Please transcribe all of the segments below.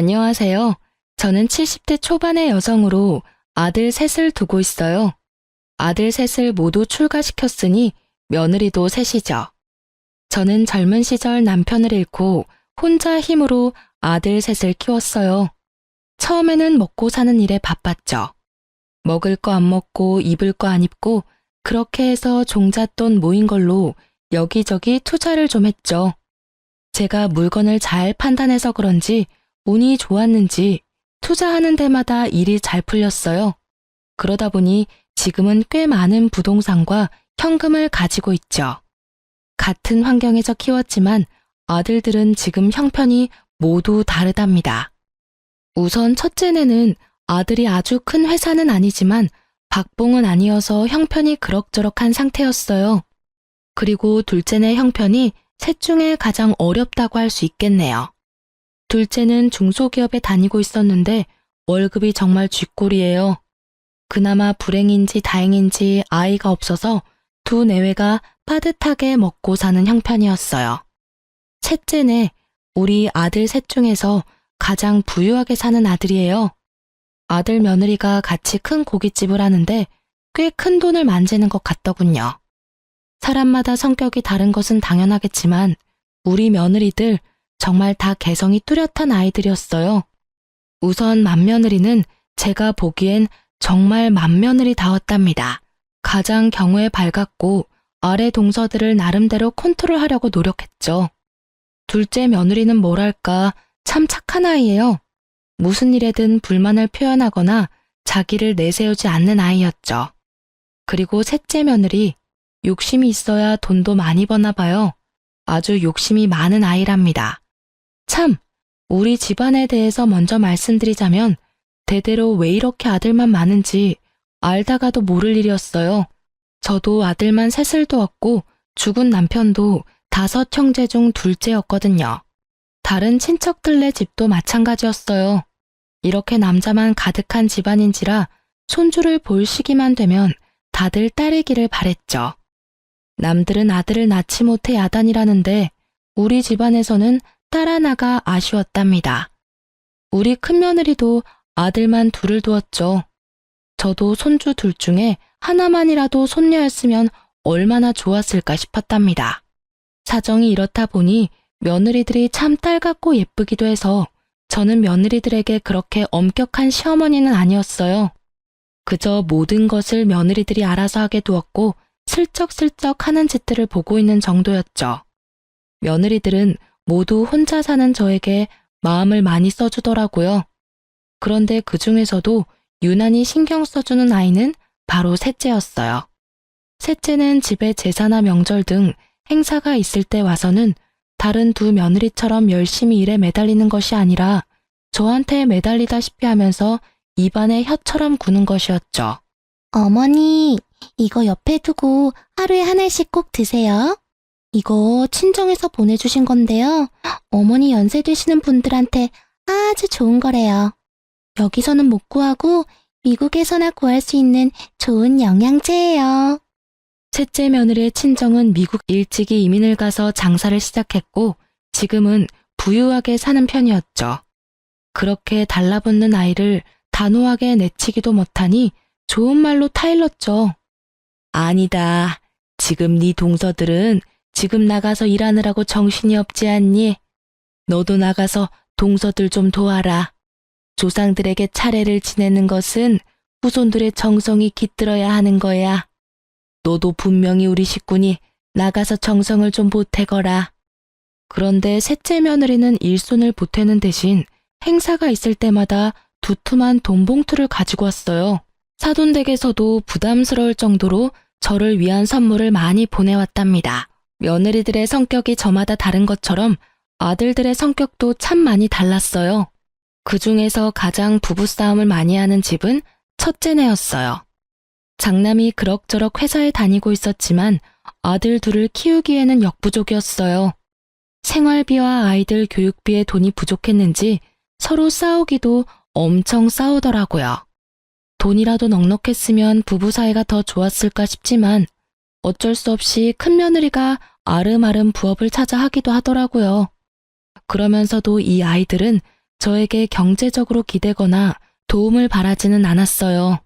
안녕하세요. 저는 70대 초반의 여성으로 아들 셋을 두고 있어요. 아들 셋을 모두 출가시켰으니 며느리도 셋이죠. 저는 젊은 시절 남편을 잃고 혼자 힘으로 아들 셋을 키웠어요. 처음에는 먹고 사는 일에 바빴죠. 먹을 거 안 먹고 입을 거 안 입고 그렇게 해서 종잣돈 모인 걸로 여기저기 투자를 좀 했죠. 제가 물건을 잘 판단해서 그런지 운이 좋았는지 투자하는 데마다 일이 잘 풀렸어요. 그러다 보니 지금은 꽤 많은 부동산과 현금을 가지고 있죠. 같은 환경에서 키웠지만 아들들은 지금 형편이 모두 다르답니다. 우선 첫째네는 아들이 아주 큰 회사는 아니지만 박봉은 아니어서 형편이 그럭저럭한 상태였어요. 그리고 둘째네 형편이 셋 중에 가장 어렵다고 할 수 있겠네요. 둘째는 중소기업에 다니고 있었는데 월급이 정말 쥐꼬리예요. 그나마 불행인지 다행인지 아이가 없어서 두 내외가 빠듯하게 먹고 사는 형편이었어요. 셋째네, 우리 아들 셋 중에서 가장 부유하게 사는 아들이에요. 아들 며느리가 같이 큰 고깃집을 하는데 꽤 큰 돈을 만지는 것 같더군요. 사람마다 성격이 다른 것은 당연하겠지만 우리 며느리들 정말 다 개성이 뚜렷한 아이들이었어요. 우선 맏며느리는 제가 보기엔 정말 맏며느리다웠답니다. 가장 경우에 밝았고 아래 동서들을 나름대로 컨트롤하려고 노력했죠. 둘째 며느리는 뭐랄까 참 착한 아이예요. 무슨 일에든 불만을 표현하거나 자기를 내세우지 않는 아이였죠. 그리고 셋째 며느리, 욕심이 있어야 돈도 많이 버나 봐요. 아주 욕심이 많은 아이랍니다. 참, 우리 집안에 대해서 먼저 말씀드리자면 대대로 왜 이렇게 아들만 많은지 알다가도 모를 일이었어요. 저도 아들만 셋을 두었고 죽은 남편도 5 형제 중 둘째였거든요. 다른 친척들네 집도 마찬가지였어요. 이렇게 남자만 가득한 집안인지라 손주를 볼 시기만 되면 다들 딸이기를 바랬죠. 남들은 아들을 낳지 못해 야단이라는데 우리 집안에서는 딸 하나가 아쉬웠답니다. 우리 큰며느리도 아들만 둘을 두었죠. 저도 손주 둘 중에 하나만이라도 손녀였으면 얼마나 좋았을까 싶었답니다. 사정이 이렇다 보니 며느리들이 참 딸 같고 예쁘기도 해서 저는 며느리들에게 그렇게 엄격한 시어머니는 아니었어요. 그저 모든 것을 며느리들이 알아서 하게 두었고 슬쩍슬쩍 하는 짓들을 보고 있는 정도였죠. 며느리들은 모두 혼자 사는 저에게 마음을 많이 써주더라고요. 그런데 그 중에서도 유난히 신경 써주는 아이는 바로 셋째였어요. 셋째는 집에 제사나 명절 등 행사가 있을 때 와서는 다른 두 며느리처럼 열심히 일에 매달리는 것이 아니라 저한테 매달리다시피 하면서 입안에 혀처럼 구는 것이었죠. 어머니, 이거 옆에 두고 하루에 하나씩 꼭 드세요. 이거 친정에서 보내주신 건데요. 어머니 연세 되시는 분들한테 아주 좋은 거래요. 여기서는 못 구하고 미국에서나 구할 수 있는 좋은 영양제예요. 셋째 며느리의 친정은 미국 일찍이 이민을 가서 장사를 시작했고 지금은 부유하게 사는 편이었죠. 그렇게 달라붙는 아이를 단호하게 내치기도 못하니 좋은 말로 타일렀죠. 아니다. 지금 네 동서들은 지금 나가서 일하느라고 정신이 없지 않니? 너도 나가서 동서들 좀 도와라. 조상들에게 차례를 지내는 것은 후손들의 정성이 깃들어야 하는 거야. 너도 분명히 우리 식구니 나가서 정성을 좀 보태거라. 그런데 셋째 며느리는 일손을 보태는 대신 행사가 있을 때마다 두툼한 돈봉투를 가지고 왔어요. 사돈댁에서도 부담스러울 정도로 저를 위한 선물을 많이 보내왔답니다. 며느리들의 성격이 저마다 다른 것처럼 아들들의 성격도 참 많이 달랐어요. 그 중에서 가장 부부싸움을 많이 하는 집은 첫째네였어요. 장남이 그럭저럭 회사에 다니고 있었지만 아들 둘을 키우기에는 역부족이었어요. 생활비와 아이들 교육비에 돈이 부족했는지 서로 싸우기도 엄청 싸우더라고요. 돈이라도 넉넉했으면 부부 사이가 더 좋았을까 싶지만 어쩔 수 없이 큰며느리가 아름아름 부업을 찾아 하기도 하더라고요. 그러면서도 이 아이들은 저에게 경제적으로 기대거나 도움을 바라지는 않았어요.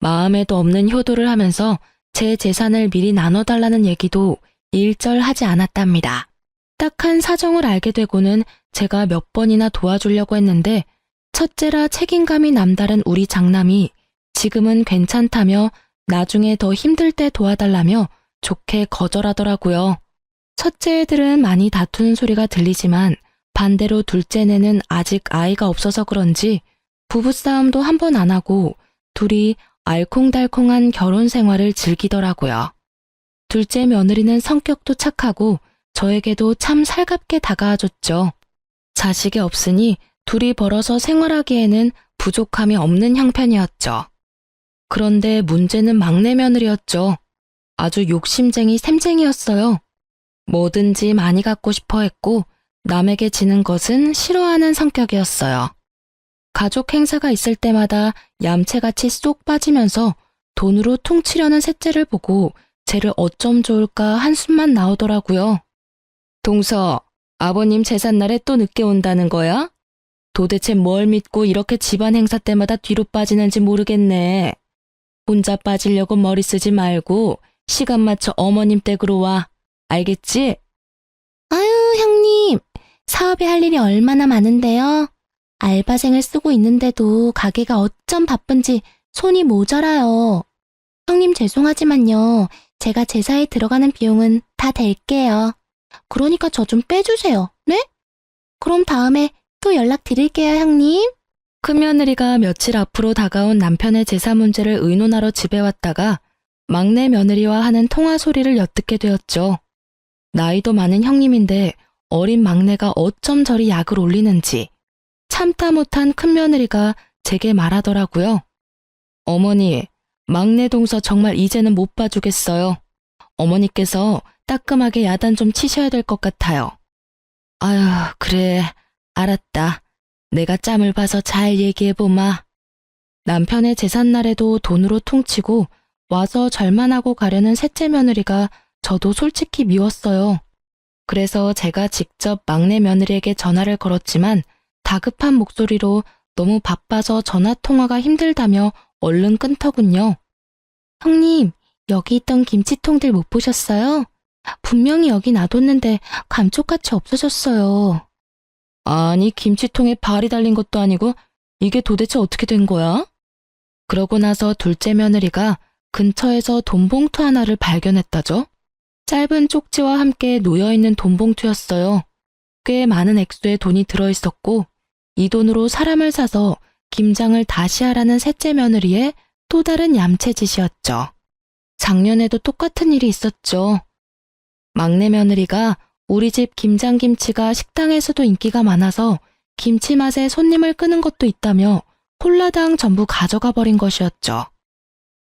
마음에도 없는 효도를 하면서 제 재산을 미리 나눠달라는 얘기도 일절하지 않았답니다. 딱한 사정을 알게 되고는 제가 몇 번이나 도와주려고 했는데 첫째라 책임감이 남다른 우리 장남이 지금은 괜찮다며 나중에 더 힘들 때 도와달라며 좋게 거절하더라고요. 첫째 애들은 많이 다투는 소리가 들리지만 반대로 둘째네는 아직 아이가 없어서 그런지 부부싸움도 한 번 안 하고 둘이 알콩달콩한 결혼 생활을 즐기더라고요. 둘째 며느리는 성격도 착하고 저에게도 참 살갑게 다가와줬죠. 자식이 없으니 둘이 벌어서 생활하기에는 부족함이 없는 형편이었죠. 그런데 문제는 막내 며느리였죠. 아주 욕심쟁이 샘쟁이였어요. 뭐든지 많이 갖고 싶어 했고 남에게 지는 것은 싫어하는 성격이었어요. 가족 행사가 있을 때마다 얌체같이 쏙 빠지면서 돈으로 퉁치려는 셋째를 보고 쟤를 어쩜 좋을까 한숨만 나오더라고요. 동서, 아버님 제삿날에 또 늦게 온다는 거야? 도대체 뭘 믿고 이렇게 집안 행사 때마다 뒤로 빠지는지 모르겠네. 혼자 빠지려고 머리 쓰지 말고 시간 맞춰 어머님 댁으로 와. 알겠지? 아유, 형님. 사업에 할 일이 얼마나 많은데요. 알바생을 쓰고 있는데도 가게가 어쩜 바쁜지 손이 모자라요. 형님 죄송하지만요. 제가 제사에 들어가는 비용은 다 댈게요. 그러니까 저 좀 빼주세요. 네? 그럼 다음에 또 연락드릴게요, 형님. 큰며느리가 며칠 앞으로 다가온 남편의 제사 문제를 의논하러 집에 왔다가 막내 며느리와 하는 통화 소리를 엿듣게 되었죠. 나이도 많은 형님인데 어린 막내가 어쩜 저리 약을 올리는지 참다 못한 큰며느리가 제게 말하더라고요. 어머니, 막내 동서 정말 이제는 못 봐주겠어요. 어머니께서 따끔하게 야단 좀 치셔야 될 것 같아요. 아유, 그래, 알았다. 내가 짬을 봐서 잘 얘기해보마. 남편의 제삿날에도 돈으로 퉁치고 와서 절만 하고 가려는 셋째 며느리가 저도 솔직히 미웠어요. 그래서 제가 직접 막내 며느리에게 전화를 걸었지만 다급한 목소리로 너무 바빠서 전화통화가 힘들다며 얼른 끊더군요. 형님, 여기 있던 김치통들 못 보셨어요? 분명히 여기 놔뒀는데 감쪽같이 없어졌어요. 아니, 김치통에 발이 달린 것도 아니고 이게 도대체 어떻게 된 거야? 그러고 나서 둘째 며느리가 근처에서 돈봉투 하나를 발견했다죠. 짧은 쪽지와 함께 놓여있는 돈봉투였어요. 꽤 많은 액수의 돈이 들어있었고 이 돈으로 사람을 사서 김장을 다시 하라는 셋째 며느리의 또 다른 얌체짓이었죠. 작년에도 똑같은 일이 있었죠. 막내 며느리가 우리 집 김장김치가 식당에서도 인기가 많아서 김치 맛에 손님을 끄는 것도 있다며 홀라당 전부 가져가 버린 것이었죠.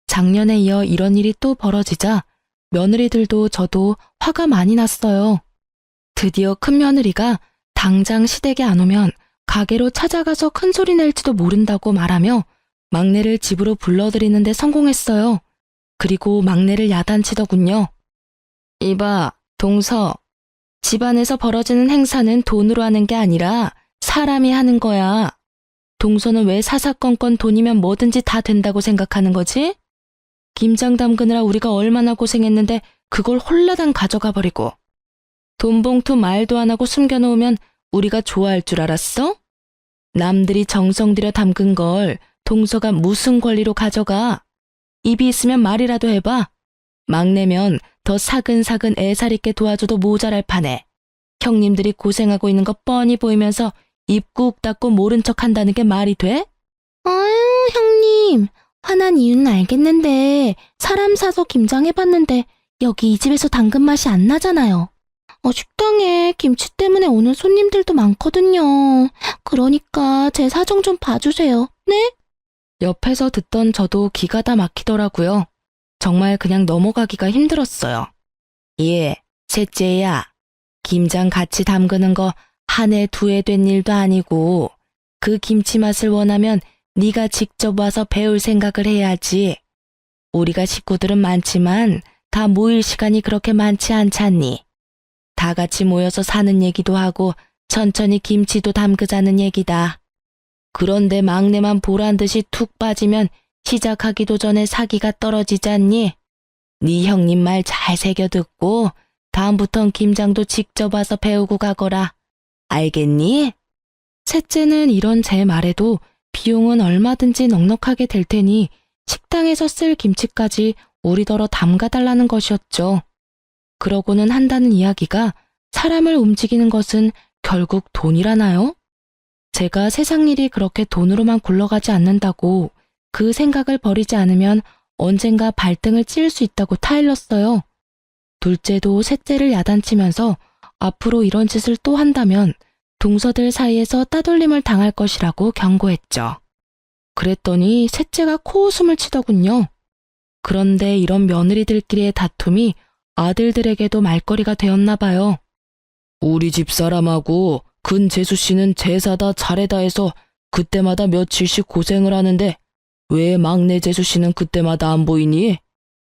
작년에 이어 이런 일이 또 벌어지자 며느리들도 저도 화가 많이 났어요. 드디어 큰며느리가 당장 시댁에 안 오면 가게로 찾아가서 큰 소리 낼지도 모른다고 말하며 막내를 집으로 불러들이는 데 성공했어요. 그리고 막내를 야단치더군요. 이봐, 동서. 집안에서 벌어지는 행사는 돈으로 하는 게 아니라 사람이 하는 거야. 동서는 왜 사사건건 돈이면 뭐든지 다 된다고 생각하는 거지? 김장 담그느라 우리가 얼마나 고생했는데 그걸 홀라당 가져가 버리고. 돈봉투 말도 안 하고 숨겨놓으면 우리가 좋아할 줄 알았어? 남들이 정성 들여 담근 걸 동서가 무슨 권리로 가져가? 입이 있으면 말이라도 해봐. 막내면 더 사근사근 애살 있게 도와줘도 모자랄 판에 형님들이 고생하고 있는 거 뻔히 보이면서 입 꾹 닫고 모른 척 한다는 게 말이 돼? 아유, 형님. 화난 이유는 알겠는데 사람 사서 김장해봤는데 여기 이 집에서 담근 맛이 안 나잖아요. 식당에 김치 때문에 오는 손님들도 많거든요. 그러니까 제 사정 좀 봐주세요. 네? 옆에서 듣던 저도 기가 다 막히더라고요. 정말 그냥 넘어가기가 힘들었어요. 예, 셋째야. 김장 같이 담그는 거 한 해 두 해 된 일도 아니고 그 김치 맛을 원하면 네가 직접 와서 배울 생각을 해야지. 우리가 식구들은 많지만 다 모일 시간이 그렇게 많지 않잖니. 다 같이 모여서 사는 얘기도 하고 천천히 김치도 담그자는 얘기다. 그런데 막내만 보란 듯이 툭 빠지면 시작하기도 전에 사기가 떨어지지 않니? 네 형님 말 잘 새겨 듣고 다음부턴 김장도 직접 와서 배우고 가거라. 알겠니? 셋째는 이런 제 말에도 비용은 얼마든지 넉넉하게 될 테니 식당에서 쓸 김치까지 우리더러 담가달라는 것이었죠. 그러고는 한다는 이야기가 사람을 움직이는 것은 결국 돈이라나요? 제가 세상 일이 그렇게 돈으로만 굴러가지 않는다고 그 생각을 버리지 않으면 언젠가 발등을 찌를 수 있다고 타일렀어요. 둘째도 셋째를 야단치면서 앞으로 이런 짓을 또 한다면 동서들 사이에서 따돌림을 당할 것이라고 경고했죠. 그랬더니 셋째가 코웃음을 치더군요. 그런데 이런 며느리들끼리의 다툼이 아들들에게도 말거리가 되었나 봐요. 우리 집 사람하고 근재수 씨는 제사다 차례다 해서 그때마다 며칠씩 고생을 하는데 왜 막내 재수 씨는 그때마다 안 보이니?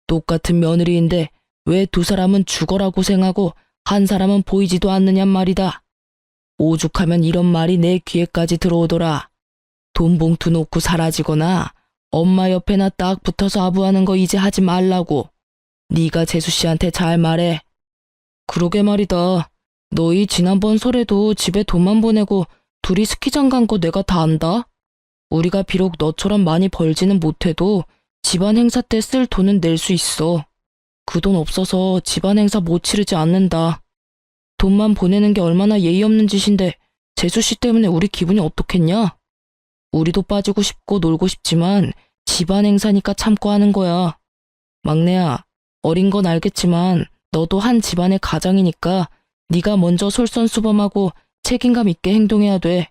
똑같은 며느리인데 왜 두 사람은 죽어라 고생하고 한 사람은 보이지도 않느냔 말이다. 오죽하면 이런 말이 내 귀에까지 들어오더라. 돈 봉투 놓고 사라지거나 엄마 옆에나 딱 붙어서 아부하는 거 이제 하지 말라고. 네가 재수 씨한테 잘 말해. 그러게 말이다. 너희 지난번 설에도 집에 돈만 보내고 둘이 스키장 간 거 내가 다 안다. 우리가 비록 너처럼 많이 벌지는 못해도 집안 행사 때 쓸 돈은 낼 수 있어. 그 돈 없어서 집안 행사 못 치르지 않는다. 돈만 보내는 게 얼마나 예의 없는 짓인데 재수 씨 때문에 우리 기분이 어떻겠냐? 우리도 빠지고 싶고 놀고 싶지만 집안 행사니까 참고 하는 거야. 막내야, 어린 건 알겠지만 너도 한 집안의 가장이니까 네가 먼저 솔선수범하고 책임감 있게 행동해야 돼.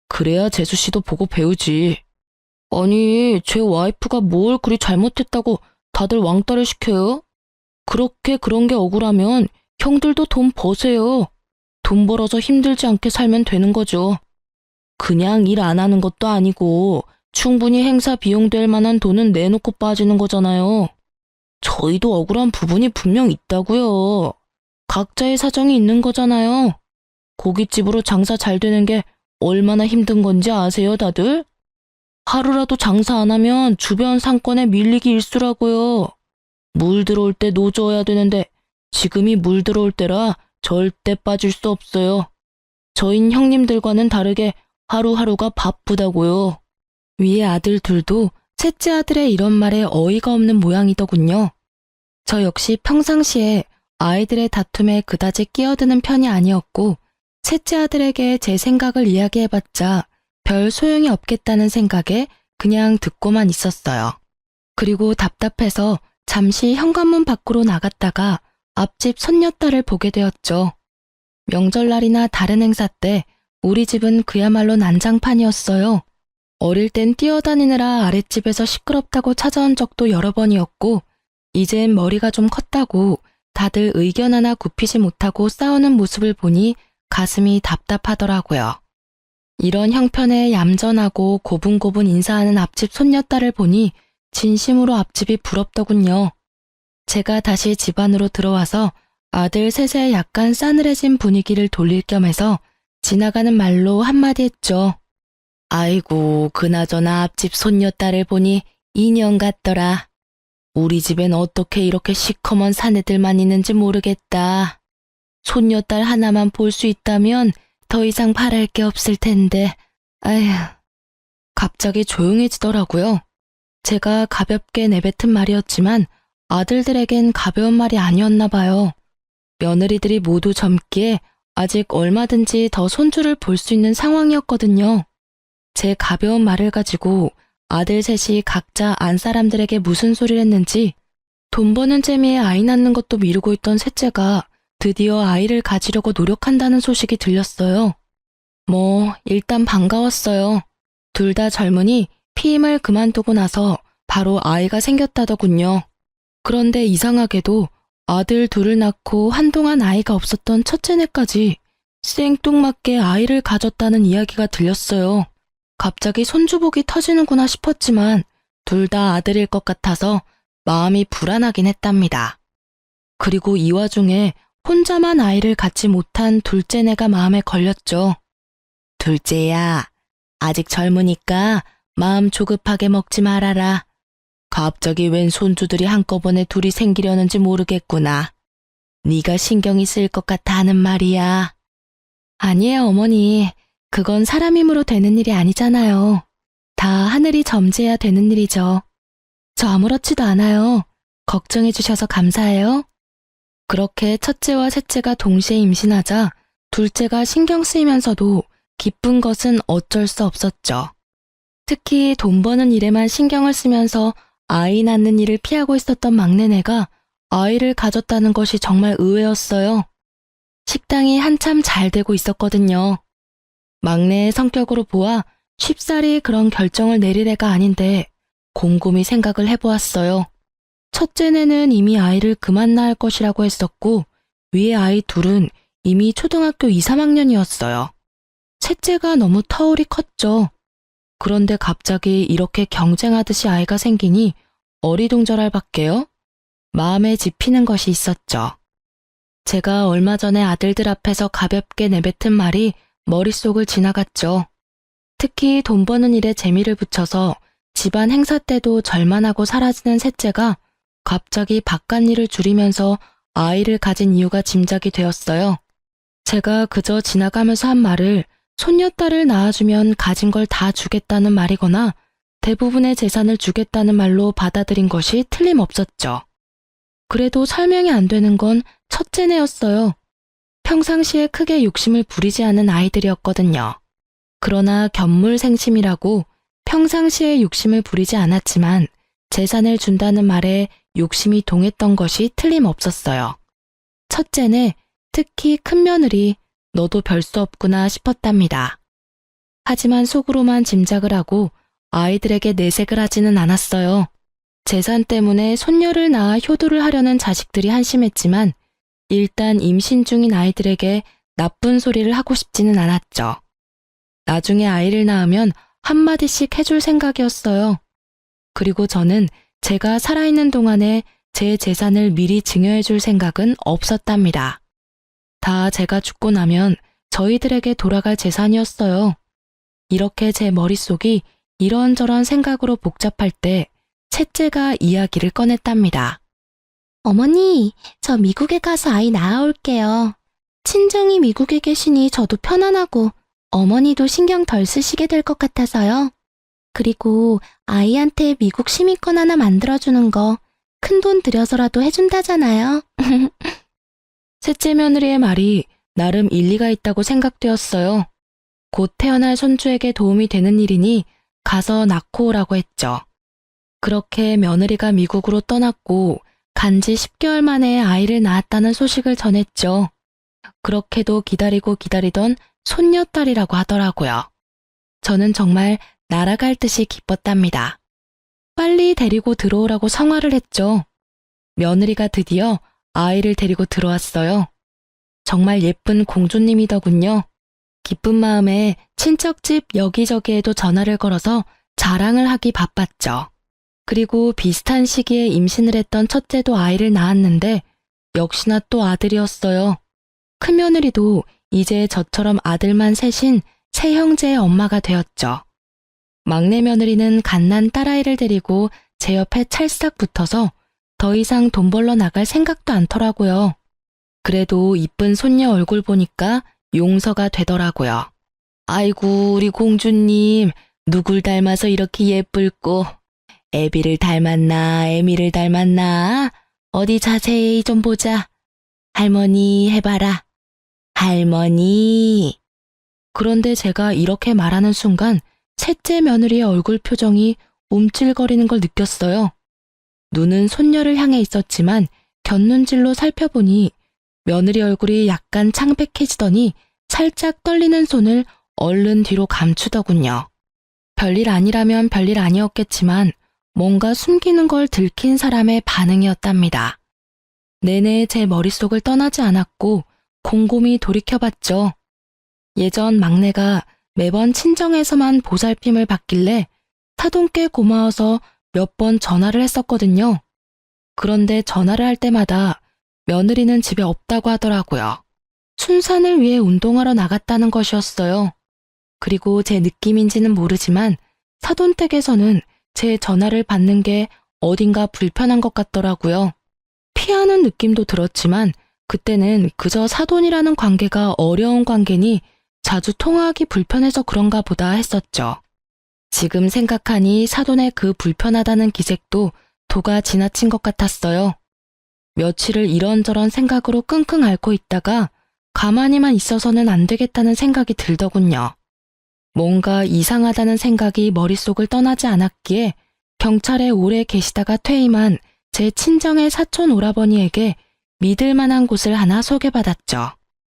그래야 재수 씨도 보고 배우지. 아니, 제 와이프가 뭘 그리 잘못했다고 다들 왕따를 시켜요? 그렇게 그런 게 억울하면 형들도 돈 버세요. 돈 벌어서 힘들지 않게 살면 되는 거죠. 그냥 일 안 하는 것도 아니고 충분히 행사 비용 될 만한 돈은 내놓고 빠지는 거잖아요. 저희도 억울한 부분이 분명 있다고요. 각자의 사정이 있는 거잖아요. 고깃집으로 장사 잘 되는 게 얼마나 힘든 건지 아세요, 다들? 하루라도 장사 안 하면 주변 상권에 밀리기 일쑤라고요. 물 들어올 때 노져야 되는데 지금이 물 들어올 때라 절대 빠질 수 없어요. 저흰 형님들과는 다르게 하루하루가 바쁘다고요. 위에 아들 둘도 셋째 아들의 이런 말에 어이가 없는 모양이더군요. 저 역시 평상시에 아이들의 다툼에 그다지 끼어드는 편이 아니었고 셋째 아들에게 제 생각을 이야기해봤자 별 소용이 없겠다는 생각에 그냥 듣고만 있었어요. 그리고 답답해서 잠시 현관문 밖으로 나갔다가 앞집 손녀딸을 보게 되었죠. 명절날이나 다른 행사 때 우리 집은 그야말로 난장판이었어요. 어릴 땐 뛰어다니느라 아랫집에서 시끄럽다고 찾아온 적도 여러 번이었고 이젠 머리가 좀 컸다고 다들 의견 하나 굽히지 못하고 싸우는 모습을 보니 가슴이 답답하더라고요. 이런 형편에 얌전하고 고분고분 인사하는 앞집 손녀딸을 보니 진심으로 앞집이 부럽더군요. 제가 다시 집 안으로 들어와서 아들 셋의 약간 싸늘해진 분위기를 돌릴 겸 해서 지나가는 말로 한마디 했죠. 아이고, 그나저나 앞집 손녀딸을 보니 인형 같더라. 우리 집엔 어떻게 이렇게 시커먼 사내들만 있는지 모르겠다. 손녀딸 하나만 볼 수 있다면 더 이상 바랄 게 없을 텐데, 아휴. 갑자기 조용해지더라고요. 제가 가볍게 내뱉은 말이었지만 아들들에겐 가벼운 말이 아니었나 봐요. 며느리들이 모두 젊기에 아직 얼마든지 더 손주를 볼 수 있는 상황이었거든요. 제 가벼운 말을 가지고 아들 셋이 각자 안 사람들에게 무슨 소리를 했는지 돈 버는 재미에 아이 낳는 것도 미루고 있던 셋째가 드디어 아이를 가지려고 노력한다는 소식이 들렸어요. 일단 반가웠어요. 둘 다 젊으니 피임을 그만두고 나서 바로 아이가 생겼다더군요. 그런데 이상하게도 아들 둘을 낳고 한동안 아이가 없었던 첫째네까지 생뚱맞게 아이를 가졌다는 이야기가 들렸어요. 갑자기 손주복이 터지는구나 싶었지만 둘 다 아들일 것 같아서 마음이 불안하긴 했답니다. 그리고 이 와중에 혼자만 아이를 갖지 못한 둘째네가 마음에 걸렸죠. 둘째야, 아직 젊으니까 마음 조급하게 먹지 말아라. 갑자기 웬 손주들이 한꺼번에 둘이 생기려는지 모르겠구나. 네가 신경이 쓰일 것 같아 하는 말이야. 아니에요, 어머니. 그건 사람 힘으로 되는 일이 아니잖아요. 다 하늘이 점지해야 되는 일이죠. 저 아무렇지도 않아요. 걱정해 주셔서 감사해요. 그렇게 첫째와 셋째가 동시에 임신하자 둘째가 신경 쓰이면서도 기쁜 것은 어쩔 수 없었죠. 특히 돈 버는 일에만 신경을 쓰면서 아이 낳는 일을 피하고 있었던 막내네가 아이를 가졌다는 것이 정말 의외였어요. 식당이 한참 잘 되고 있었거든요. 막내의 성격으로 보아 쉽사리 그런 결정을 내릴 애가 아닌데 곰곰이 생각을 해보았어요. 첫째네는 이미 아이를 그만 낳을 것이라고 했었고 위에 아이 둘은 이미 초등학교 2, 3학년이었어요. 셋째가 너무 터울이 컸죠. 그런데 갑자기 이렇게 경쟁하듯이 아이가 생기니 어리둥절할 밖에요. 마음에 집히는 것이 있었죠. 제가 얼마 전에 아들들 앞에서 가볍게 내뱉은 말이 머릿속을 지나갔죠. 특히 돈 버는 일에 재미를 붙여서 집안 행사 때도 절만 하고 사라지는 셋째가 갑자기 바깥일을 줄이면서 아이를 가진 이유가 짐작이 되었어요. 제가 그저 지나가면서 한 말을 손녀딸을 낳아주면 가진 걸 다 주겠다는 말이거나 대부분의 재산을 주겠다는 말로 받아들인 것이 틀림없었죠. 그래도 설명이 안 되는 건 첫째네였어요. 평상시에 크게 욕심을 부리지 않은 아이들이었거든요. 그러나 견물생심이라고 평상시에 욕심을 부리지 않았지만 재산을 준다는 말에 욕심이 동했던 것이 틀림없었어요. 첫째는 특히 큰 며느리 너도 별 수 없구나 싶었답니다. 하지만 속으로만 짐작을 하고 아이들에게 내색을 하지는 않았어요. 재산 때문에 손녀를 낳아 효도를 하려는 자식들이 한심했지만 일단 임신 중인 아이들에게 나쁜 소리를 하고 싶지는 않았죠. 나중에 아이를 낳으면 한마디씩 해줄 생각이었어요. 그리고 저는 제가 살아있는 동안에 제 재산을 미리 증여해줄 생각은 없었답니다. 다 제가 죽고 나면 저희들에게 돌아갈 재산이었어요. 이렇게 제 머릿속이 이런저런 생각으로 복잡할 때 셋째가 이야기를 꺼냈답니다. 어머니, 저 미국에 가서 아이 낳아올게요. 친정이 미국에 계시니 저도 편안하고 어머니도 신경 덜 쓰시게 될 것 같아서요. 그리고 아이한테 미국 시민권 하나 만들어주는 거 큰 돈 들여서라도 해준다잖아요. 셋째 며느리의 말이 나름 일리가 있다고 생각되었어요. 곧 태어날 손주에게 도움이 되는 일이니 가서 낳고 오라고 했죠. 그렇게 며느리가 미국으로 떠났고 간지 10개월 만에 아이를 낳았다는 소식을 전했죠. 그렇게도 기다리고 기다리던 손녀딸이라고 하더라고요. 저는 정말 날아갈 듯이 기뻤답니다. 빨리 데리고 들어오라고 성화를 했죠. 며느리가 드디어 아이를 데리고 들어왔어요. 정말 예쁜 공주님이더군요. 기쁜 마음에 친척집 여기저기에도 전화를 걸어서 자랑을 하기 바빴죠. 그리고 비슷한 시기에 임신을 했던 첫째도 아이를 낳았는데 역시나 또 아들이었어요. 큰며느리도 이제 저처럼 아들만 셋인 세 형제의 엄마가 되었죠. 막내 며느리는 갓난 딸아이를 데리고 제 옆에 찰싹 붙어서 더 이상 돈 벌러 나갈 생각도 않더라고요. 그래도 이쁜 손녀 얼굴 보니까 용서가 되더라고요. 아이고 우리 공주님 누굴 닮아서 이렇게 예쁠꼬. 애비를 닮았나 애미를 닮았나 어디 자세히 좀 보자. 할머니 해봐라. 할머니. 그런데 제가 이렇게 말하는 순간 셋째 며느리의 얼굴 표정이 움찔거리는 걸 느꼈어요. 눈은 손녀를 향해 있었지만 곁눈질로 살펴보니 며느리 얼굴이 약간 창백해지더니 살짝 떨리는 손을 얼른 뒤로 감추더군요. 별일 아니라면 별일 아니었겠지만 뭔가 숨기는 걸 들킨 사람의 반응이었답니다. 내내 제 머릿속을 떠나지 않았고 곰곰이 돌이켜봤죠. 예전 막내가 매번 친정에서만 보살핌을 받길래 사돈께 고마워서 몇 번 전화를 했었거든요. 그런데 전화를 할 때마다 며느리는 집에 없다고 하더라고요. 순산을 위해 운동하러 나갔다는 것이었어요. 그리고 제 느낌인지는 모르지만 사돈댁에서는 제 전화를 받는 게 어딘가 불편한 것 같더라고요. 피하는 느낌도 들었지만 그때는 그저 사돈이라는 관계가 어려운 관계니 자주 통화하기 불편해서 그런가 보다 했었죠. 지금 생각하니 사돈의 그 불편하다는 기색도 도가 지나친 것 같았어요. 며칠을 이런저런 생각으로 끙끙 앓고 있다가 가만히만 있어서는 안 되겠다는 생각이 들더군요. 뭔가 이상하다는 생각이 머릿속을 떠나지 않았기에 경찰에 오래 계시다가 퇴임한 제 친정의 사촌 오라버니에게 믿을 만한 곳을 하나 소개받았죠.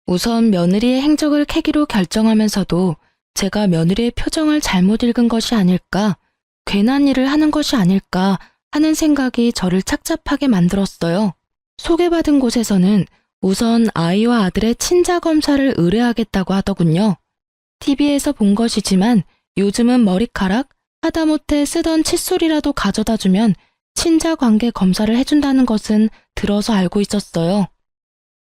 우선 며느리의 행적을 캐기로 결정하면서도 제가 며느리의 표정을 잘못 읽은 것이 아닐까, 괜한 일을 하는 것이 아닐까 하는 생각이 저를 착잡하게 만들었어요. 소개받은 곳에서는 우선 아이와 아들의 친자 검사를 의뢰하겠다고 하더군요. TV에서 본 것이지만 요즘은 머리카락, 하다못해 쓰던 칫솔이라도 가져다 주면 친자 관계 검사를 해준다는 것은 들어서 알고 있었어요.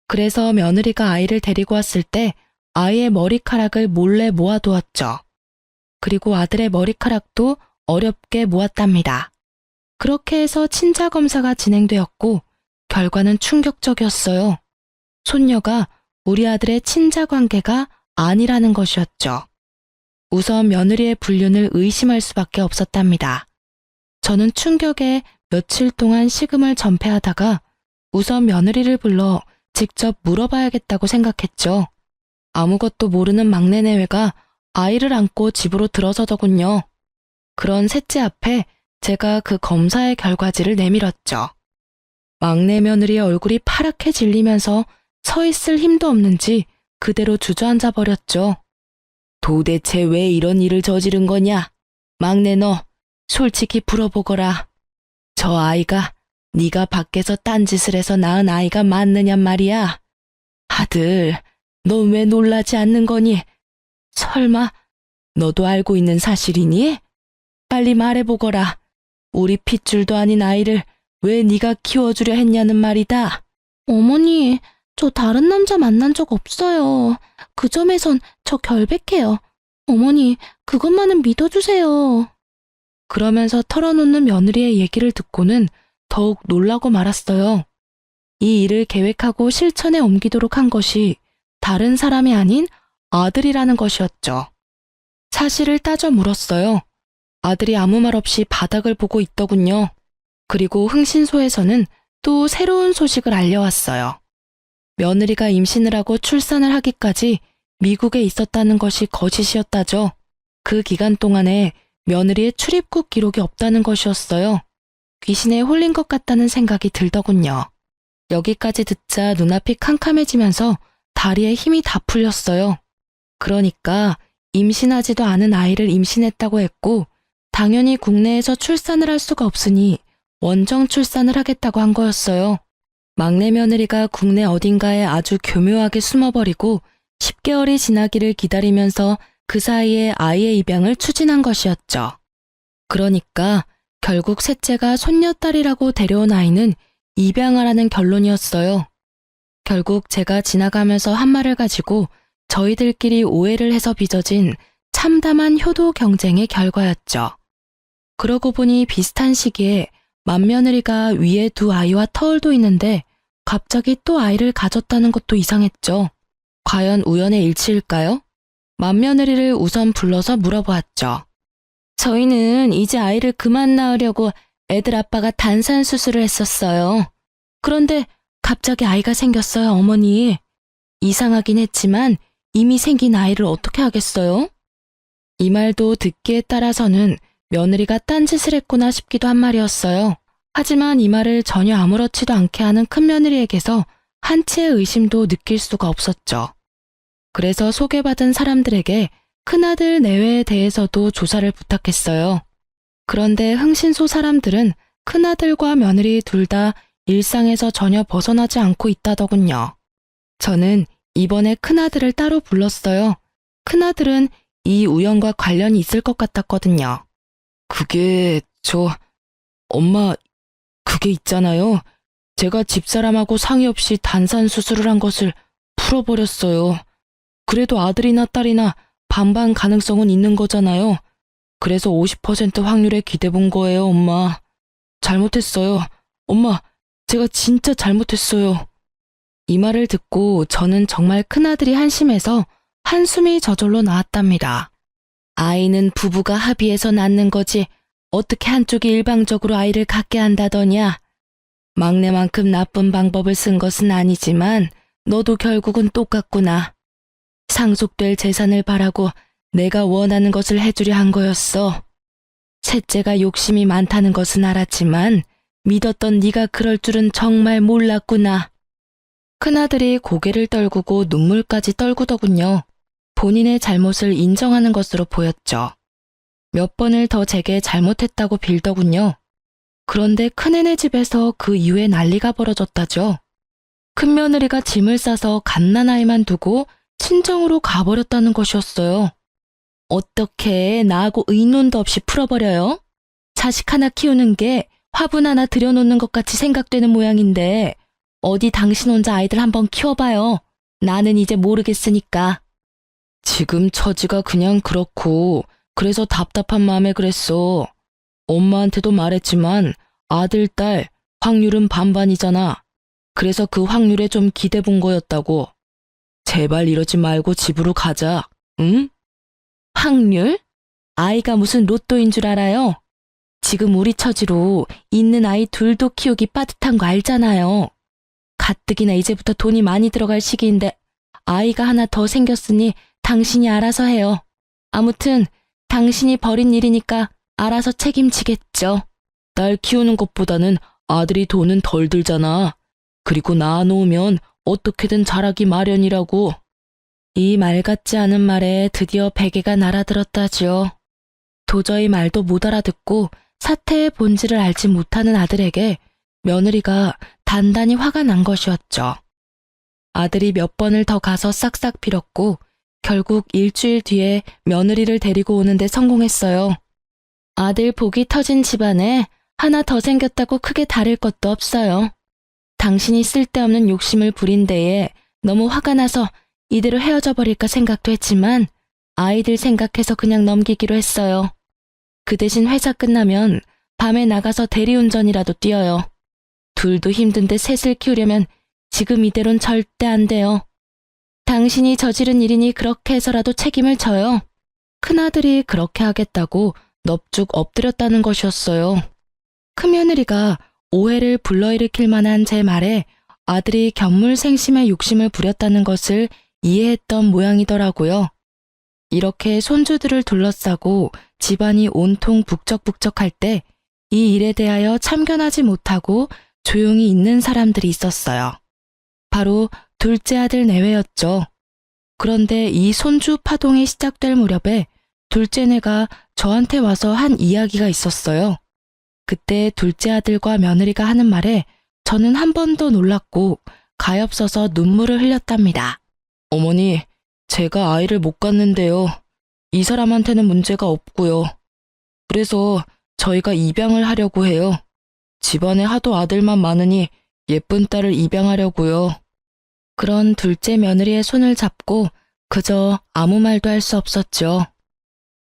그래서 며느리가 아이를 데리고 왔을 때 아이의 머리카락을 몰래 모아두었죠. 그리고 아들의 머리카락도 어렵게 모았답니다. 그렇게 해서 친자 검사가 진행되었고 결과는 충격적이었어요. 손녀가 우리 아들의 친자 관계가 아니라는 것이었죠. 우선 며느리의 불륜을 의심할 수밖에 없었답니다. 저는 충격에 며칠 동안 식음을 전폐하다가 우선 며느리를 불러 직접 물어봐야겠다고 생각했죠. 아무것도 모르는 막내 내외가 아이를 안고 집으로 들어서더군요. 그런 셋째 앞에 제가 그 검사의 결과지를 내밀었죠. 막내 며느리의 얼굴이 파랗게 질리면서 서 있을 힘도 없는지 그대로 주저앉아 버렸죠. 도대체 왜 이런 일을 저지른 거냐? 막내 너, 솔직히 풀어보거라. 저 아이가 네가 밖에서 딴짓을 해서 낳은 아이가 맞느냔 말이야. 아들, 너 왜 놀라지 않는 거니? 설마 너도 알고 있는 사실이니? 빨리 말해보거라. 우리 핏줄도 아닌 아이를 왜 네가 키워주려 했냐는 말이다. 어머니, 저 다른 남자 만난 적 없어요. 그 점에선 저 결백해요. 어머니, 그것만은 믿어주세요. 그러면서 털어놓는 며느리의 얘기를 듣고는 더욱 놀라고 말았어요. 이 일을 계획하고 실천에 옮기도록 한 것이 다른 사람이 아닌 아들이라는 것이었죠. 사실을 따져 물었어요. 아들이 아무 말 없이 바닥을 보고 있더군요. 그리고 흥신소에서는 또 새로운 소식을 알려왔어요. 며느리가 임신을 하고 출산을 하기까지 미국에 있었다는 것이 거짓이었다죠. 그 기간 동안에 며느리의 출입국 기록이 없다는 것이었어요. 귀신에 홀린 것 같다는 생각이 들더군요. 여기까지 듣자 눈앞이 캄캄해지면서 다리에 힘이 다 풀렸어요. 그러니까 임신하지도 않은 아이를 임신했다고 했고 당연히 국내에서 출산을 할 수가 없으니 원정 출산을 하겠다고 한 거였어요. 막내 며느리가 국내 어딘가에 아주 교묘하게 숨어버리고 10개월이 지나기를 기다리면서 그 사이에 아이의 입양을 추진한 것이었죠. 그러니까 결국 셋째가 손녀딸이라고 데려온 아이는 입양하라는 결론이었어요. 결국 제가 지나가면서 한 말을 가지고 저희들끼리 오해를 해서 빚어진 참담한 효도 경쟁의 결과였죠. 그러고 보니 비슷한 시기에 맏며느리가 위에 두 아이와 터울도 있는데 갑자기 또 아이를 가졌다는 것도 이상했죠. 과연 우연의 일치일까요? 맏며느리를 우선 불러서 물어보았죠. 저희는 이제 아이를 그만 낳으려고 애들 아빠가 단산 수술을 했었어요. 그런데 갑자기 아이가 생겼어요, 어머니. 이상하긴 했지만 이미 생긴 아이를 어떻게 하겠어요? 이 말도 듣기에 따라서는 며느리가 딴짓을 했구나 싶기도 한 말이었어요. 하지만 이 말을 전혀 아무렇지도 않게 하는 큰며느리에게서 한치의 의심도 느낄 수가 없었죠. 그래서 소개받은 사람들에게 큰아들 내외에 대해서도 조사를 부탁했어요. 그런데 흥신소 사람들은 큰아들과 며느리 둘 다 일상에서 전혀 벗어나지 않고 있다더군요. 저는 이번에 큰아들을 따로 불렀어요. 큰아들은 이 우연과 관련이 있을 것 같았거든요. 엄마, 그게 있잖아요. 제가 집사람하고 상의 없이 단산 수술을 한 것을 풀어버렸어요. 그래도 아들이나 딸이나 반반 가능성은 있는 거잖아요. 그래서 50% 확률에 기대본 거예요, 엄마. 잘못했어요. 엄마, 제가 진짜 잘못했어요. 이 말을 듣고 저는 정말 큰아들이 한심해서 한숨이 저절로 나왔답니다. 아이는 부부가 합의해서 낳는 거지 어떻게 한쪽이 일방적으로 아이를 갖게 한다더냐. 막내만큼 나쁜 방법을 쓴 것은 아니지만 너도 결국은 똑같구나. 상속될 재산을 바라고 내가 원하는 것을 해주려 한 거였어. 셋째가 욕심이 많다는 것은 알았지만 믿었던 네가 그럴 줄은 정말 몰랐구나. 큰아들이 고개를 떨구고 눈물까지 떨구더군요. 본인의 잘못을 인정하는 것으로 보였죠. 몇 번을 더 제게 잘못했다고 빌더군요. 그런데 큰애네 집에서 그 이후에 난리가 벌어졌다죠. 큰며느리가 짐을 싸서 갓난아이만 두고 친정으로 가버렸다는 것이었어요. 어떻게 나하고 의논도 없이 풀어버려요? 자식 하나 키우는 게 화분 하나 들여놓는 것 같이 생각되는 모양인데 어디 당신 혼자 아이들 한번 키워봐요. 나는 이제 모르겠으니까. 지금 처지가 그냥 그렇고 그래서 답답한 마음에 그랬어. 엄마한테도 말했지만 아들, 딸 확률은 반반이잖아. 그래서 그 확률에 좀 기대본 거였다고. 제발 이러지 말고 집으로 가자. 응? 확률? 아이가 무슨 로또인 줄 알아요? 지금 우리 처지로 있는 아이 둘도 키우기 빠듯한 거 알잖아요. 가뜩이나 이제부터 돈이 많이 들어갈 시기인데 아이가 하나 더 생겼으니 당신이 알아서 해요. 아무튼 당신이 벌인 일이니까 알아서 책임지겠죠. 딸 키우는 것보다는 아들이 돈은 덜 들잖아. 그리고 낳아놓으면 어떻게든 자라기 마련이라고. 이 말 같지 않은 말에 드디어 베개가 날아들었다지요. 도저히 말도 못 알아듣고 사태의 본질을 알지 못하는 아들에게 며느리가 단단히 화가 난 것이었죠. 아들이 몇 번을 더 가서 싹싹 빌었고 결국 일주일 뒤에 며느리를 데리고 오는데 성공했어요. 아들 복이 터진 집안에 하나 더 생겼다고 크게 다를 것도 없어요. 당신이 쓸데없는 욕심을 부린 데에 너무 화가 나서 이대로 헤어져 버릴까 생각도 했지만 아이들 생각해서 그냥 넘기기로 했어요. 그 대신 회사 끝나면 밤에 나가서 대리운전이라도 뛰어요. 둘도 힘든데 셋을 키우려면 지금 이대로는 절대 안 돼요. 당신이 저지른 일이니 그렇게 해서라도 책임을 져요. 큰아들이 그렇게 하겠다고 넙죽 엎드렸다는 것이었어요. 큰며느리가 오해를 불러일으킬 만한 제 말에 아들이 견물생심의 욕심을 부렸다는 것을 이해했던 모양이더라고요. 이렇게 손주들을 둘러싸고 집안이 온통 북적북적할 때 이 일에 대하여 참견하지 못하고 조용히 있는 사람들이 있었어요. 바로 둘째 아들 내외였죠. 그런데 이 손주 파동이 시작될 무렵에 둘째네가 저한테 와서 한 이야기가 있었어요. 그때 둘째 아들과 며느리가 하는 말에 저는 한 번 더 놀랐고 가엾어서 눈물을 흘렸답니다. 어머니, 제가 아이를 못 갖는데요. 이 사람한테는 문제가 없고요. 그래서 저희가 입양을 하려고 해요. 집안에 하도 아들만 많으니 예쁜 딸을 입양하려고요. 그런 둘째 며느리의 손을 잡고 그저 아무 말도 할 수 없었죠.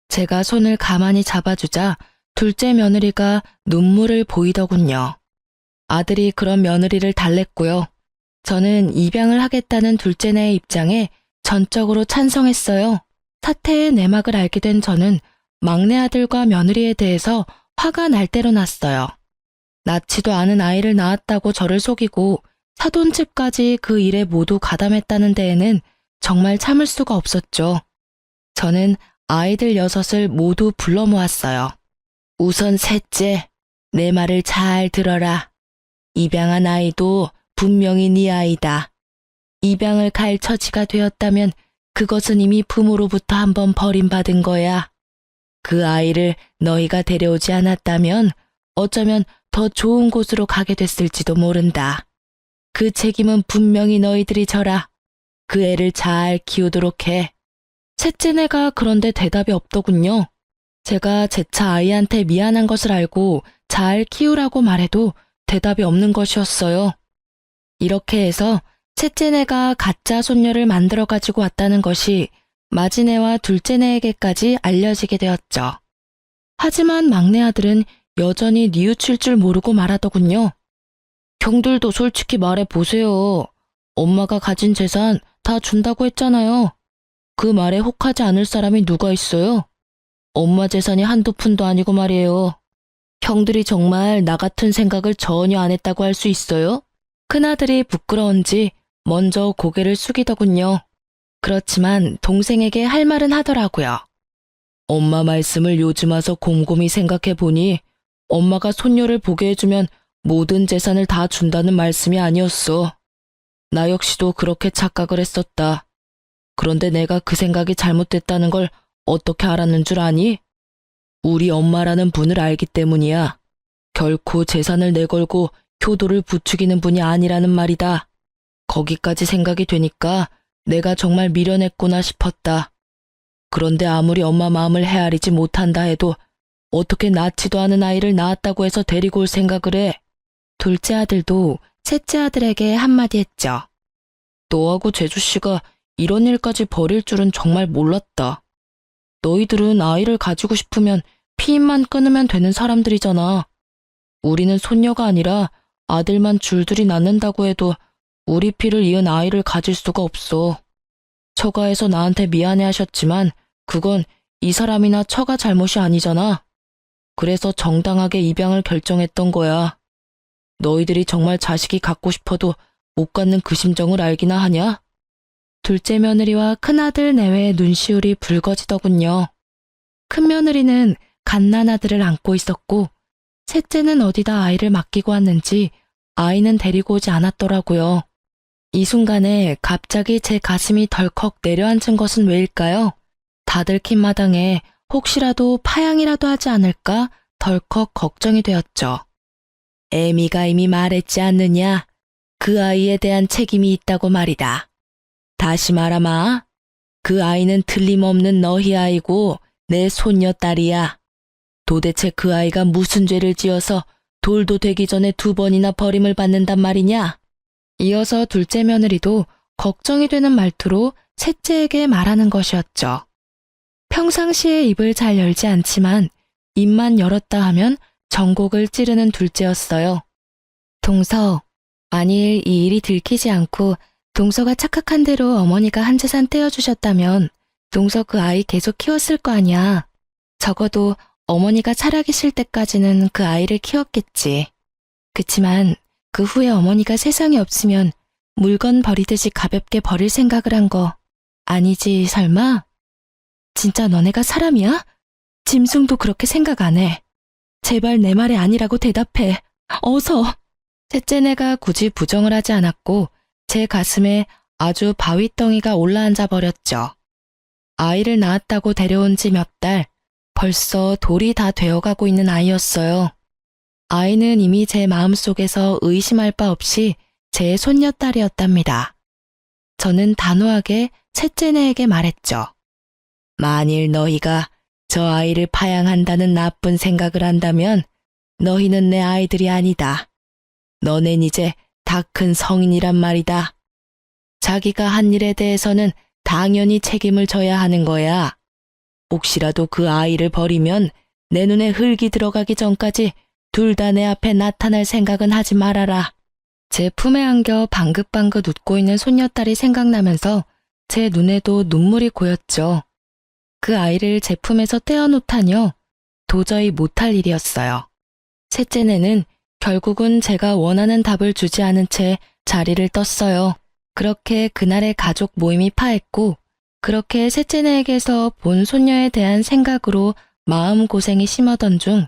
제가 손을 가만히 잡아주자 둘째 며느리가 눈물을 보이더군요. 아들이 그런 며느리를 달랬고요. 저는 입양을 하겠다는 둘째네의 입장에 전적으로 찬성했어요. 사태의 내막을 알게 된 저는 막내 아들과 며느리에 대해서 화가 날 대로 났어요. 낳지도 않은 아이를 낳았다고 저를 속이고 사돈집까지 그 일에 모두 가담했다는 데에는 정말 참을 수가 없었죠. 저는 아이들 6을 모두 불러 모았어요. 우선 셋째, 내 말을 잘 들어라. 입양한 아이도 분명히 네 아이다. 입양을 갈 처지가 되었다면 그것은 이미 부모로부터 한번 버림받은 거야. 그 아이를 너희가 데려오지 않았다면 어쩌면 더 좋은 곳으로 가게 됐을지도 모른다. 그 책임은 분명히 너희들이 져라. 그 애를 잘 키우도록 해. 셋째네가 그런데 대답이 없더군요. 제가 재차 아이한테 미안한 것을 알고 잘 키우라고 말해도 대답이 없는 것이었어요. 이렇게 해서 셋째네가 가짜 손녀를 만들어 가지고 왔다는 것이 마지네와 둘째네에게까지 알려지게 되었죠. 하지만 막내 아들은 여전히 뉘우칠 줄 모르고 말하더군요. 형들도 솔직히 말해보세요. 엄마가 가진 재산 다 준다고 했잖아요. 그 말에 혹하지 않을 사람이 누가 있어요? 엄마 재산이 한두 푼도 아니고 말이에요. 형들이 정말 나 같은 생각을 전혀 안 했다고 할 수 있어요? 큰아들이 부끄러운지 먼저 고개를 숙이더군요. 그렇지만 동생에게 할 말은 하더라고요. 엄마 말씀을 요즘 와서 곰곰이 생각해 보니 엄마가 손녀를 보게 해주면 모든 재산을 다 준다는 말씀이 아니었어. 나 역시도 그렇게 착각을 했었다. 그런데 내가 그 생각이 잘못됐다는 걸 어떻게 알았는 줄 아니? 우리 엄마라는 분을 알기 때문이야. 결코 재산을 내걸고 효도를 부추기는 분이 아니라는 말이다. 거기까지 생각이 되니까 내가 정말 미련했구나 싶었다. 그런데 아무리 엄마 마음을 헤아리지 못한다 해도 어떻게 낳지도 않은 아이를 낳았다고 해서 데리고 올 생각을 해. 둘째 아들도 셋째 아들에게 한마디 했죠. 너하고 재주씨가 이런 일까지 벌일 줄은 정말 몰랐다. 너희들은 아이를 가지고 싶으면 피임만 끊으면 되는 사람들이잖아. 우리는 손녀가 아니라 아들만 줄줄이 낳는다고 해도 우리 피를 이은 아이를 가질 수가 없어. 처가에서 나한테 미안해 하셨지만 그건 이 사람이나 처가 잘못이 아니잖아. 그래서 정당하게 입양을 결정했던 거야. 너희들이 정말 자식이 갖고 싶어도 못 갖는 그 심정을 알기나 하냐? 둘째 며느리와 큰아들 내외의 눈시울이 붉어지더군요. 큰며느리는 갓난아들을 안고 있었고 셋째는 어디다 아이를 맡기고 왔는지 아이는 데리고 오지 않았더라고요. 이 순간에 갑자기 제 가슴이 덜컥 내려앉은 것은 왜일까요? 다들 킨 마당에 혹시라도 파양이라도 하지 않을까 덜컥 걱정이 되었죠. 애미가 이미 말했지 않느냐? 그 아이에 대한 책임이 있다고 말이다. 다시 말하마. 그 아이는 틀림없는 너희 아이고 내 손녀딸이야. 도대체 그 아이가 무슨 죄를 지어서 돌도 되기 전에 2번이나 버림을 받는단 말이냐? 이어서 둘째 며느리도 걱정이 되는 말투로 셋째에게 말하는 것이었죠. 평상시에 입을 잘 열지 않지만 입만 열었다 하면 전곡을 찌르는 둘째였어요. 동서, 만일 이 일이 들키지 않고 동서가 착각한 대로 어머니가 한 재산 떼어주셨다면 동서 그 아이 계속 키웠을 거 아니야. 적어도 어머니가 살아계실 때까지는 그 아이를 키웠겠지. 그치만 그 후에 어머니가 세상에 없으면 물건 버리듯이 가볍게 버릴 생각을 한 거 아니지 설마? 진짜 너네가 사람이야? 짐승도 그렇게 생각 안 해. 제발 내 말이 아니라고 대답해. 어서. 셋째네가 굳이 부정을 하지 않았고 제 가슴에 아주 바위덩이가 올라앉아 버렸죠. 아이를 낳았다고 데려온 지 몇 달, 벌써 돌이 다 되어가고 있는 아이였어요. 아이는 이미 제 마음속에서 의심할 바 없이 제 손녀딸이었답니다. 저는 단호하게 셋째네에게 말했죠. 만일 너희가 저 아이를 파양한다는 나쁜 생각을 한다면 너희는 내 아이들이 아니다. 너넨 이제 다 큰 성인이란 말이다. 자기가 한 일에 대해서는 당연히 책임을 져야 하는 거야. 혹시라도 그 아이를 버리면 내 눈에 흙이 들어가기 전까지 둘 다 내 앞에 나타날 생각은 하지 말아라. 제 품에 안겨 방긋방긋 웃고 있는 손녀딸이 생각나면서 제 눈에도 눈물이 고였죠. 그 아이를 제 품에서 떼어놓다니요. 도저히 못할 일이었어요. 셋째네는 결국은 제가 원하는 답을 주지 않은 채 자리를 떴어요. 그렇게 그날의 가족 모임이 파했고 그렇게 셋째네에게서 본 손녀에 대한 생각으로 마음고생이 심하던 중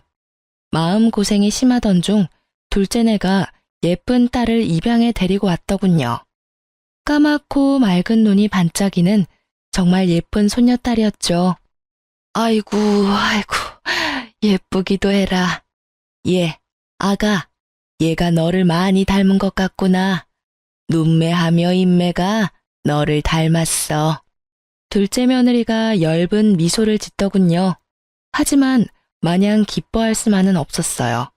둘째네가 예쁜 딸을 입양해 데리고 왔더군요. 까맣고 맑은 눈이 반짝이는 정말 예쁜 손녀딸이었죠. 아이고 예쁘기도 해라. 아가, 얘가 너를 많이 닮은 것 같구나. 눈매하며 인매가 너를 닮았어. 둘째 며느리가 엷은 미소를 짓더군요. 하지만 마냥 기뻐할 수만은 없었어요.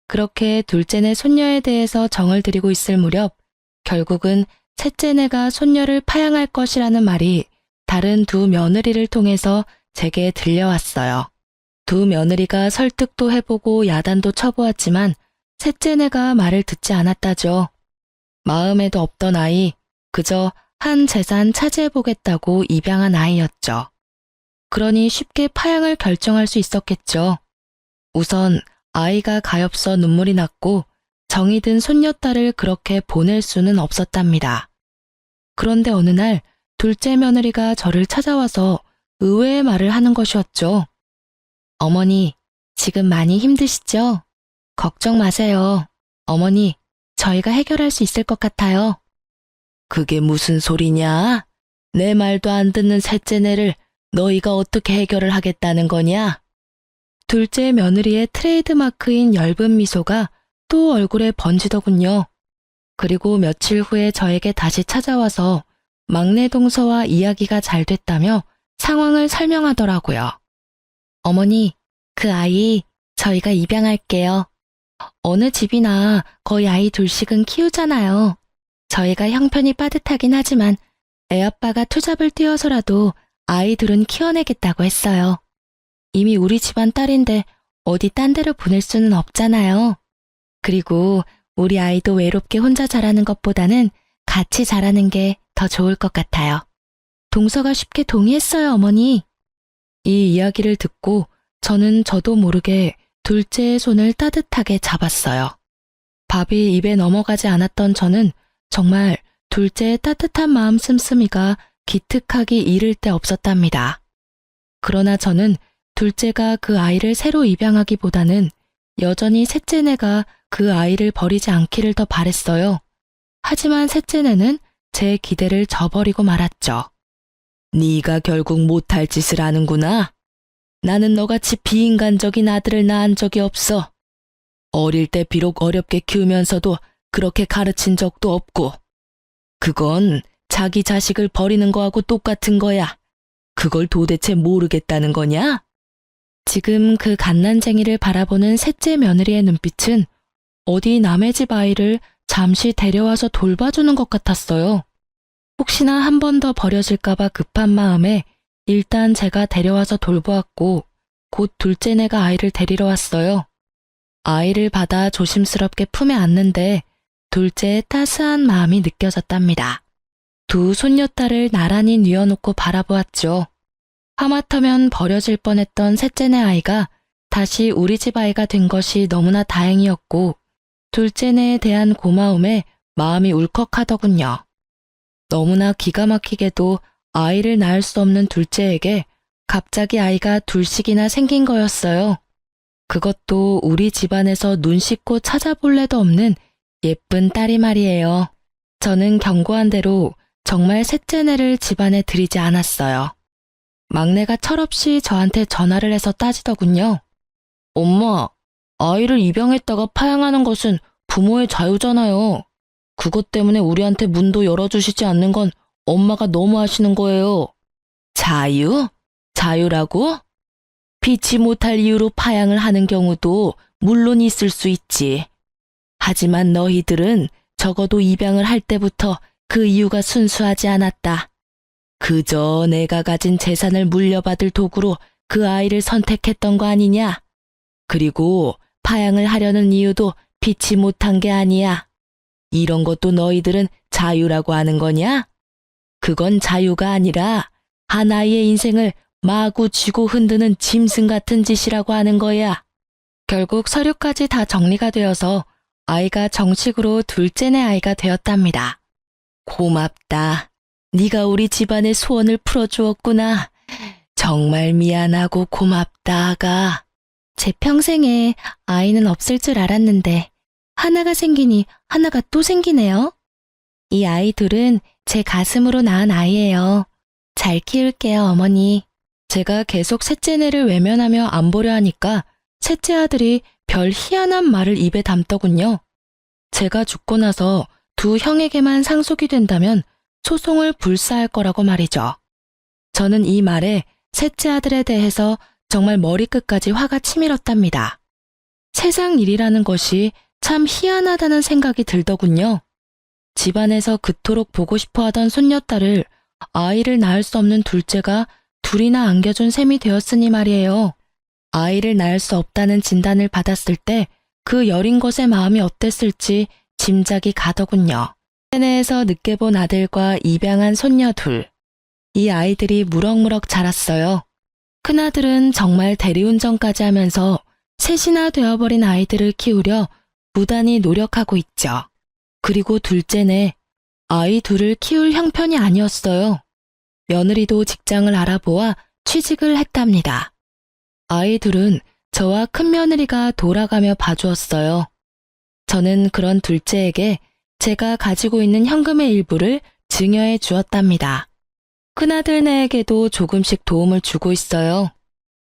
그렇게 둘째네 손녀에 대해서 정을 들이고 있을 무렵 결국은 셋째네가 손녀를 파양할 것이라는 말이 다른 두 며느리를 통해서 제게 들려왔어요. 두 며느리가 설득도 해보고 야단도 쳐보았지만 셋째네가 말을 듣지 않았다죠. 마음에도 없던 아이, 그저 한 재산 차지해보겠다고 입양한 아이였죠. 그러니 쉽게 파양을 결정할 수 있었겠죠. 우선 아이가 가엾어 눈물이 났고 정이 든 손녀딸을 그렇게 보낼 수는 없었답니다. 그런데 어느 날 둘째 며느리가 저를 찾아와서 의외의 말을 하는 것이었죠. 어머니, 지금 많이 힘드시죠? 걱정 마세요. 어머니, 저희가 해결할 수 있을 것 같아요. 그게 무슨 소리냐? 내 말도 안 듣는 셋째네를 너희가 어떻게 해결을 하겠다는 거냐? 둘째 며느리의 트레이드마크인 엷은 미소가 또 얼굴에 번지더군요. 그리고 며칠 후에 저에게 다시 찾아와서 막내 동서와 이야기가 잘 됐다며 상황을 설명하더라고요. 어머니, 그 아이 저희가 입양할게요. 어느 집이나 거의 아이 둘씩은 키우잖아요. 저희가 형편이 빠듯하긴 하지만 애아빠가 투잡을 뛰어서라도 아이들은 키워내겠다고 했어요. 이미 우리 집안 딸인데 어디 딴 데로 보낼 수는 없잖아요. 그리고 우리 아이도 외롭게 혼자 자라는 것보다는 같이 자라는 게 더 좋을 것 같아요. 동서가 쉽게 동의했어요, 어머니. 이 이야기를 듣고 저는 저도 모르게 둘째의 손을 따뜻하게 잡았어요. 밥이 입에 넘어가지 않았던 저는 정말 둘째의 따뜻한 마음 씀씀이가 기특하기 이를 데 없었답니다. 그러나 저는 둘째가 그 아이를 새로 입양하기보다는 여전히 셋째네가 그 아이를 버리지 않기를 더 바랬어요. 하지만 셋째네는 제 기대를 저버리고 말았죠. 네가 결국 못할 짓을 하는구나. 나는 너같이 비인간적인 아들을 낳은 적이 없어. 어릴 때 비록 어렵게 키우면서도 그렇게 가르친 적도 없고. 그건 자기 자식을 버리는 거하고 똑같은 거야. 그걸 도대체 모르겠다는 거냐? 지금 그 갓난쟁이를 바라보는 셋째 며느리의 눈빛은 어디 남의 집 아이를 잠시 데려와서 돌봐주는 것 같았어요. 혹시나 한 번 더 버려질까봐 급한 마음에 일단 제가 데려와서 돌보았고 곧 둘째네가 아이를 데리러 왔어요. 아이를 받아 조심스럽게 품에 안는데 둘째의 따스한 마음이 느껴졌답니다. 두 손녀딸을 나란히 뉘어놓고 바라보았죠. 하마터면 버려질 뻔했던 셋째네 아이가 다시 우리 집 아이가 된 것이 너무나 다행이었고 둘째네에 대한 고마움에 마음이 울컥하더군요. 너무나 기가 막히게도 아이를 낳을 수 없는 둘째에게 갑자기 아이가 둘씩이나 생긴 거였어요. 그것도 우리 집안에서 눈 씻고 찾아볼 애도 없는 예쁜 딸이 말이에요. 저는 경고한 대로 정말 셋째네를 집안에 들이지 않았어요. 막내가 철없이 저한테 전화를 해서 따지더군요. 엄마, 아이를 입양했다가 파양하는 것은 부모의 자유잖아요. 그것 때문에 우리한테 문도 열어주시지 않는 건 엄마가 너무 하시는 거예요. 자유? 자유라고? 피치 못할 이유로 파양을 하는 경우도 물론 있을 수 있지. 하지만 너희들은 적어도 입양을 할 때부터 그 이유가 순수하지 않았다. 그저 내가 가진 재산을 물려받을 도구로 그 아이를 선택했던 거 아니냐? 그리고 파양을 하려는 이유도 피치 못한 게 아니야. 이런 것도 너희들은 자유라고 하는 거냐? 그건 자유가 아니라 한 아이의 인생을 마구 쥐고 흔드는 짐승 같은 짓이라고 하는 거야. 결국 서류까지 다 정리가 되어서 아이가 정식으로 둘째네 아이가 되었답니다. 고맙다. 네가 우리 집안의 소원을 풀어주었구나. 정말 미안하고 고맙다, 아가. 제 평생에 아이는 없을 줄 알았는데 하나가 생기니 하나가 또 생기네요. 이 아이 둘은 제 가슴으로 낳은 아이예요. 잘 키울게요, 어머니. 제가 계속 셋째네를 외면하며 안 보려 하니까 셋째 아들이 별 희한한 말을 입에 담더군요. 제가 죽고 나서 두 형에게만 상속이 된다면 소송을 불사할 거라고 말이죠. 저는 이 말에 셋째 아들에 대해서 정말 머리끝까지 화가 치밀었답니다. 세상 일이라는 것이 참 희한하다는 생각이 들더군요. 집안에서 그토록 보고 싶어 하던 손녀딸을 아이를 낳을 수 없는 둘째가 둘이나 안겨준 셈이 되었으니 말이에요. 아이를 낳을 수 없다는 진단을 받았을 때 그 여린 것의 마음이 어땠을지 짐작이 가더군요. 세내에서 늦게 본 아들과 입양한 손녀 둘. 이 아이들이 무럭무럭 자랐어요. 큰아들은 정말 대리운전까지 하면서 셋이나 되어버린 아이들을 키우려 부단히 노력하고 있죠. 그리고 둘째네, 아이 둘을 키울 형편이 아니었어요. 며느리도 직장을 알아보아 취직을 했답니다. 아이 둘은 저와 큰며느리가 돌아가며 봐주었어요. 저는 그런 둘째에게 제가 가지고 있는 현금의 일부를 증여해 주었답니다. 큰아들네에게도 조금씩 도움을 주고 있어요.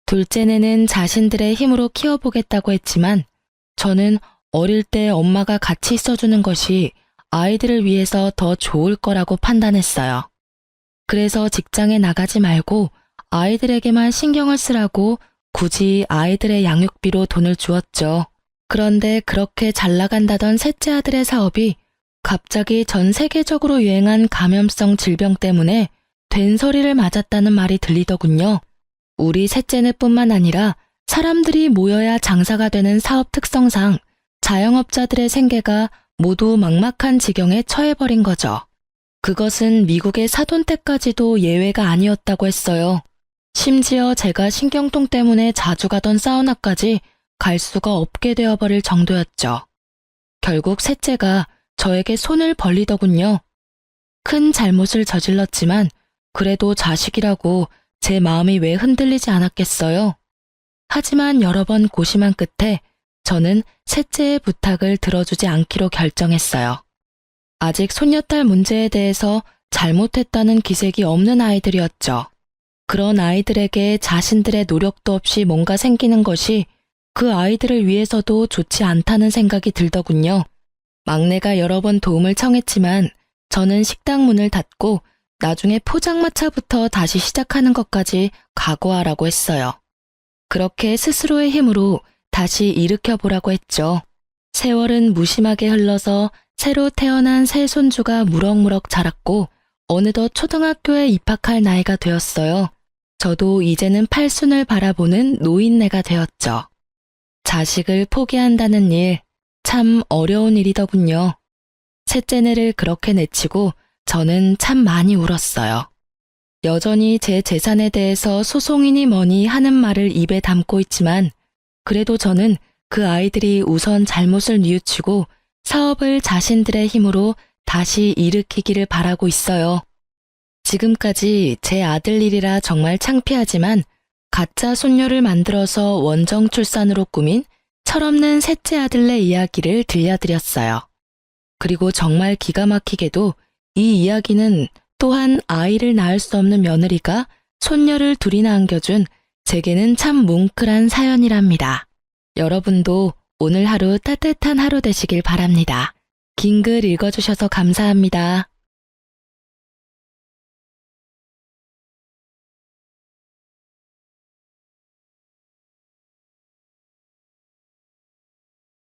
둘째네는 자신들의 힘으로 키워보겠다고 했지만 저는 어릴 때 엄마가 같이 있어주는 것이 아이들을 위해서 더 좋을 거라고 판단했어요. 그래서 직장에 나가지 말고 아이들에게만 신경을 쓰라고 굳이 아이들의 양육비로 돈을 주었죠. 그런데 그렇게 잘 나간다던 셋째 아들의 사업이 갑자기 전 세계적으로 유행한 감염성 질병 때문에 된소리를 맞았다는 말이 들리더군요. 우리 셋째네뿐만 아니라 사람들이 모여야 장사가 되는 사업 특성상 자영업자들의 생계가 모두 막막한 지경에 처해버린 거죠. 그것은 미국의 사돈댁까지도 예외가 아니었다고 했어요. 심지어 제가 신경통 때문에 자주 가던 사우나까지 갈 수가 없게 되어버릴 정도였죠. 결국 셋째가 저에게 손을 벌리더군요. 큰 잘못을 저질렀지만 그래도 자식이라고 제 마음이 왜 흔들리지 않았겠어요. 하지만 여러 번 고심한 끝에 저는 셋째의 부탁을 들어주지 않기로 결정했어요. 아직 손녀딸 문제에 대해서 잘못했다는 기색이 없는 아이들이었죠. 그런 아이들에게 자신들의 노력도 없이 뭔가 생기는 것이 그 아이들을 위해서도 좋지 않다는 생각이 들더군요. 막내가 여러 번 도움을 청했지만 저는 식당 문을 닫고 나중에 포장마차부터 다시 시작하는 것까지 각오하라고 했어요. 그렇게 스스로의 힘으로 다시 일으켜보라고 했죠. 세월은 무심하게 흘러서 새로 태어난 새 손주가 무럭무럭 자랐고 어느덧 초등학교에 입학할 나이가 되었어요. 저도 이제는 팔순을 바라보는 노인네가 되었죠. 자식을 포기한다는 일, 참 어려운 일이더군요. 셋째네를 그렇게 내치고 저는 참 많이 울었어요. 여전히 제 재산에 대해서 소송이니 뭐니 하는 말을 입에 담고 있지만 그래도 저는 그 아이들이 우선 잘못을 뉘우치고 사업을 자신들의 힘으로 다시 일으키기를 바라고 있어요. 지금까지 제 아들 일이라 정말 창피하지만 가짜 손녀를 만들어서 원정 출산으로 꾸민 철없는 셋째 아들네 이야기를 들려드렸어요. 그리고 정말 기가 막히게도 이 이야기는 또한 아이를 낳을 수 없는 며느리가 손녀를 둘이나 안겨준 제게는 참 뭉클한 사연이랍니다. 여러분도 오늘 하루 따뜻한 하루 되시길 바랍니다. 긴 글 읽어주셔서 감사합니다.